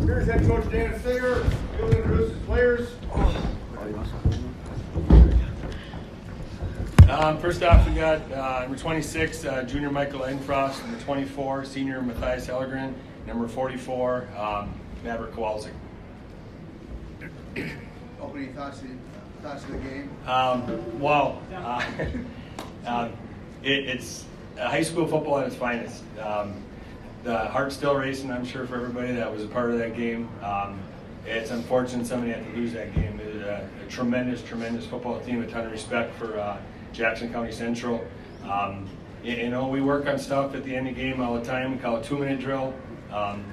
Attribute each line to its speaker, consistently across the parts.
Speaker 1: Here's head coach Dan Singer. He'll introduce his players.
Speaker 2: First off, we got number 26, junior Michael Edenfrost, number 24, senior Matthias Hellegren, number 44, Maverick Kowalczyk.
Speaker 1: Opening thoughts of the game.
Speaker 2: Wow. It's high school football at its finest. The heart's still racing, I'm sure, for everybody that was a part of that game. It's unfortunate somebody had to lose that game. It was a tremendous football team. A ton of respect for Jackson County Central. We work on stuff at the end of the game all the time. We call it 2-minute drill.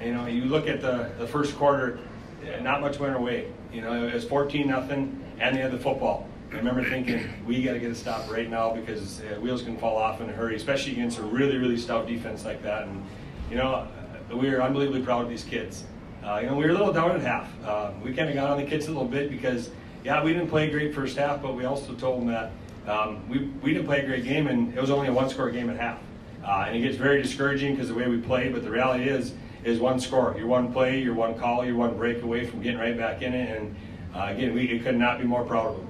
Speaker 2: You look at the first quarter, not much went our way. It was 14-0, and they had the football. I remember thinking, we got to get a stop right now because wheels can fall off in a hurry, especially against a really stout defense like that. And we were unbelievably proud of these kids. We were a little down at half. We kind of got on the kids a little bit because, we didn't play a great first half, but we also told them that we didn't play a great game, and it was only a one-score game at half. And it gets very discouraging because of the way we play, but the reality is one score. You're one play, you're one call, you're one break away from getting right back in it. And again, we could not be more proud of them.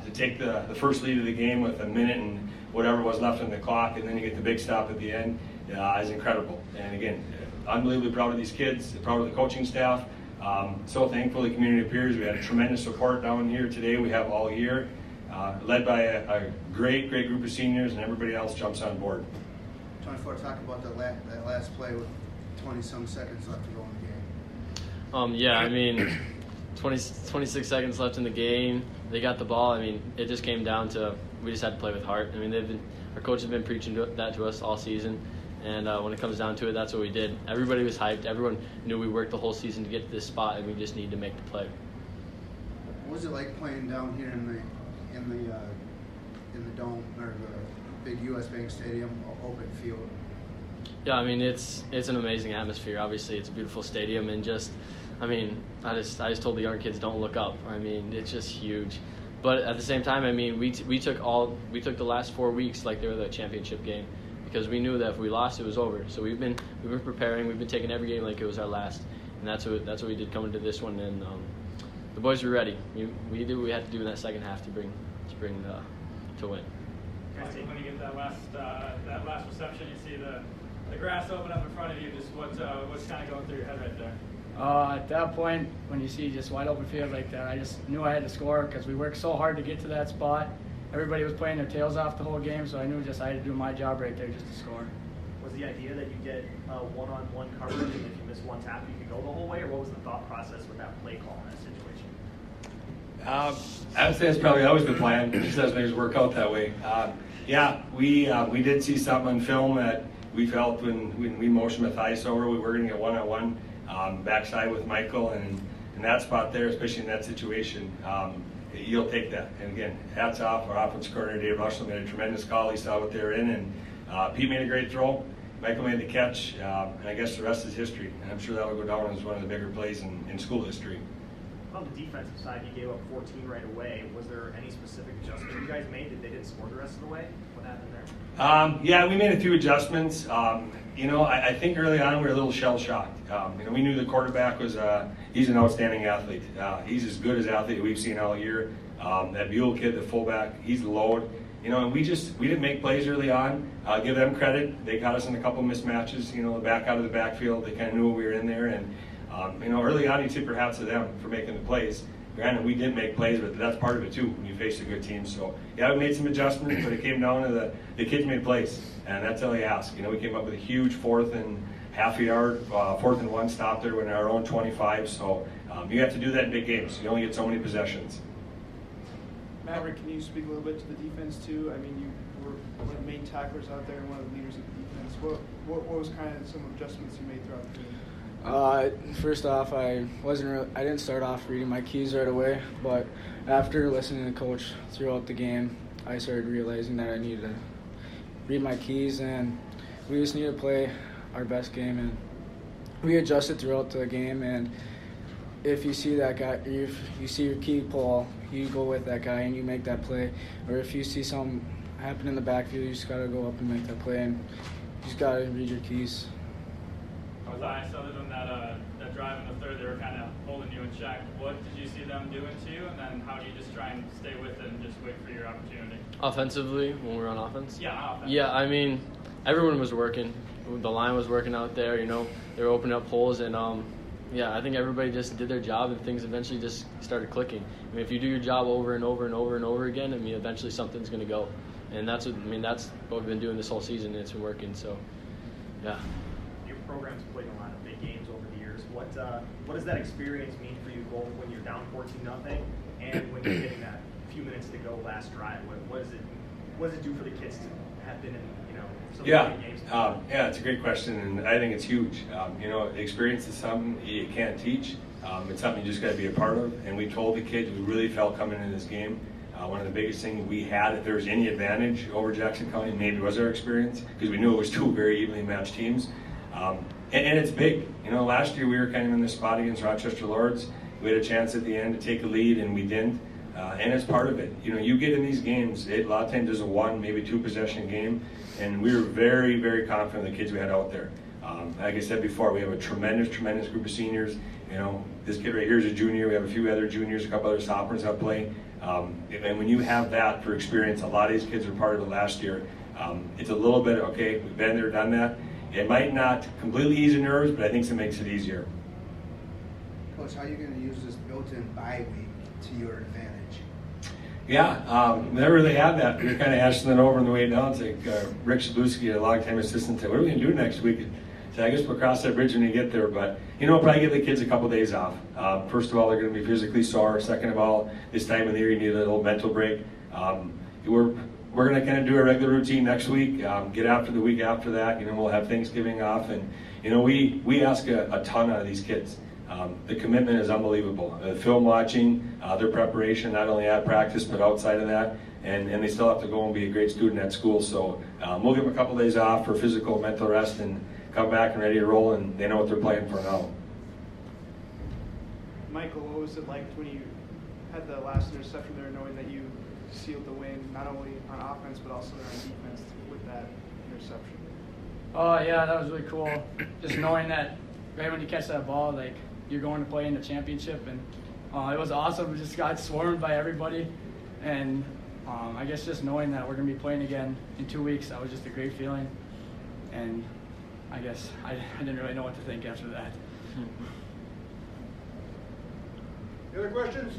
Speaker 2: To take the first lead of the game with a minute and whatever was left on the clock, and then you get the big stop at the end, is incredible. And again, unbelievably proud of these kids, proud of the coaching staff. So thankful the community peers. We had a tremendous support down here today. We have all year, led by a great group of seniors, and everybody else jumps on board.
Speaker 1: 24, talk about that last play with 20-some seconds left to go in the game.
Speaker 3: 26 seconds left in the game. They got the ball. It just came down to we just had to play with heart. Our coach has been preaching that to us all season, and when it comes down to it, that's what we did. Everybody was hyped. Everyone knew we worked the whole season to get to this spot, and we just needed to make the play.
Speaker 1: What was it like playing down here in the dome or the big U.S. Bank Stadium open field?
Speaker 3: Yeah, it's an amazing atmosphere. Obviously, it's a beautiful stadium, and I just told the young kids, don't look up. It's just huge. But at the same time, we took the last 4 weeks like they were the championship game because we knew that if we lost, it was over. So we've been preparing. We've been taking every game like it was our last, and that's what we did coming to this one. And the boys were ready. We did what we had to do in that second half to win.
Speaker 4: When you get that last reception, you see the grass open up in front of you. Just what's kind of going through your head right there?
Speaker 5: At that point, when you see just wide open field like that, I just knew I had to score because we worked so hard to get to that spot. Everybody was playing their tails off the whole game, so I knew I had to do my job right there just to score.
Speaker 6: Was the idea that you get one-on-one coverage, and if you miss one tap, you could go the whole way, or what was the thought process with that play call in that situation?
Speaker 2: I would say it's probably always the plan. It just doesn't always work out that way. We did see something on film that we felt when we motioned Matthias over, we were going to get one-on-one backside with Michael, and in that spot there, especially in that situation, you'll take that. And again, hats off. Our offensive coordinator, Dave Russell, made a tremendous call. He saw what they were in, and Pete made a great throw. Michael made the catch, and I guess the rest is history. And I'm sure that will go down as one of the bigger plays in school history.
Speaker 6: On the defensive side, you gave up 14 right away. Was there any specific adjustment you guys made that they didn't score the rest of the way? What happened there?
Speaker 2: We made a few adjustments. I think early on we were a little shell-shocked. We knew the quarterback he's an outstanding athlete. He's as good as athlete we've seen all year. That Buell kid, the fullback, he's the load. And we didn't make plays early on. Give them credit. They got us in a couple mismatches. The back out of the backfield, they kind of knew we were in there. And early on, you tip your hats to them for making the plays. Granted, we didn't make plays, but that's part of it too when you face a good team. So we made some adjustments, but it came down to the kids made plays, and that's all you ask. We came up with a huge 4th and half a yard, 4th and 1 stop there when our own 25. So you have to do that in big games. You only get so many possessions.
Speaker 7: Maverick, can you speak a little bit to the defense too? You were one of the main tacklers out there and one of the leaders of the defense. What was kind of some adjustments you made throughout the game?
Speaker 8: First off, I didn't start off reading my keys right away, but after listening to the coach throughout the game, I started realizing that I needed to read my keys, and we just needed to play our best game. And we adjusted throughout the game, and if you see that guy, if you see your key pull, you go with that guy and you make that play. Or if you see something happen in the backfield, you just got to go up and make that play, and you just got to read your keys.
Speaker 4: Was nice other than that drive in the third, they were kind with Czech. What did you see them doing to you, and then how do you just try and stay with it and just wait for your opportunity?
Speaker 3: Offensively, when we were on offense?
Speaker 4: Yeah, on offense.
Speaker 3: Yeah, I mean, everyone was working. The line was working out there, you know. They were opening up holes, and yeah, I think everybody just did their job, and things eventually just started clicking. I mean, if you do your job over and over and over and over again, I mean, eventually something's going to go. And that's what we've been doing this whole season, and it's been working. So, yeah.
Speaker 6: Your program's played a lot of big games over the years. What does that experience mean for you, both when you're down 14-0 and when you're getting that few minutes to go last drive? What does it do for the kids to have been in, you know, some big games?
Speaker 2: Yeah, it's a great question, and I think it's huge. You know, experience is something you can't teach. It's something you just got to be a part of. And we told the kids we really felt coming into this game. One of the biggest things we had, if there was any advantage over Jackson County, maybe was our experience, because we knew it was two very evenly matched teams. And it's big. You know, last year we were kind of in this spot against Rochester Lords. We had a chance at the end to take a lead, and we didn't. And it's part of it. You know, you get in these games, a lot of times there's a one, maybe two possession game, and we were very, very confident in the kids we had out there. Like I said before, we have a tremendous group of seniors. You know, this kid right here is a junior. We have a few other juniors, a couple other sophomores that play. And when you have that for experience, a lot of these kids were part of it last year. It's a little bit, okay, we've been there, done that. It might not completely ease your nerves, but I think it makes it easier.
Speaker 1: Coach, how are you going to use this built-in bye week to your advantage?
Speaker 2: Yeah, never really had that. We were kind of hashing it over on the way down. It's like Rick Shabuski, a longtime assistant, said, what are we going to do next week? So I guess we'll cross that bridge when you get there. But, you know, probably give the kids a couple days off. First of all, they're going to be physically sore. Second of all, this time of the year, you need a little mental break. We're going to kind of do a regular routine next week, get after the week after that. You know, we'll have Thanksgiving off. And, you know, we ask a ton out of these kids. The commitment is unbelievable. The film watching, their preparation, not only at practice, but outside of that. And they still have to go and be a great student at school. So we'll give them a couple days off for physical, mental rest, and come back and ready to roll, and they know what they're playing for now.
Speaker 7: Michael, what was it like when you had the last interception there, knowing that you sealed the win, not only on offense, but also on defense with that interception?
Speaker 5: Oh, yeah, that was really cool. Just knowing that right when you catch that ball, like, you're going to play in the championship, and it was awesome. We just got swarmed by everybody, and I guess just knowing that we're going to be playing again in 2 weeks, that was just a great feeling. And I guess I didn't really know what to think after that.
Speaker 9: Any other questions?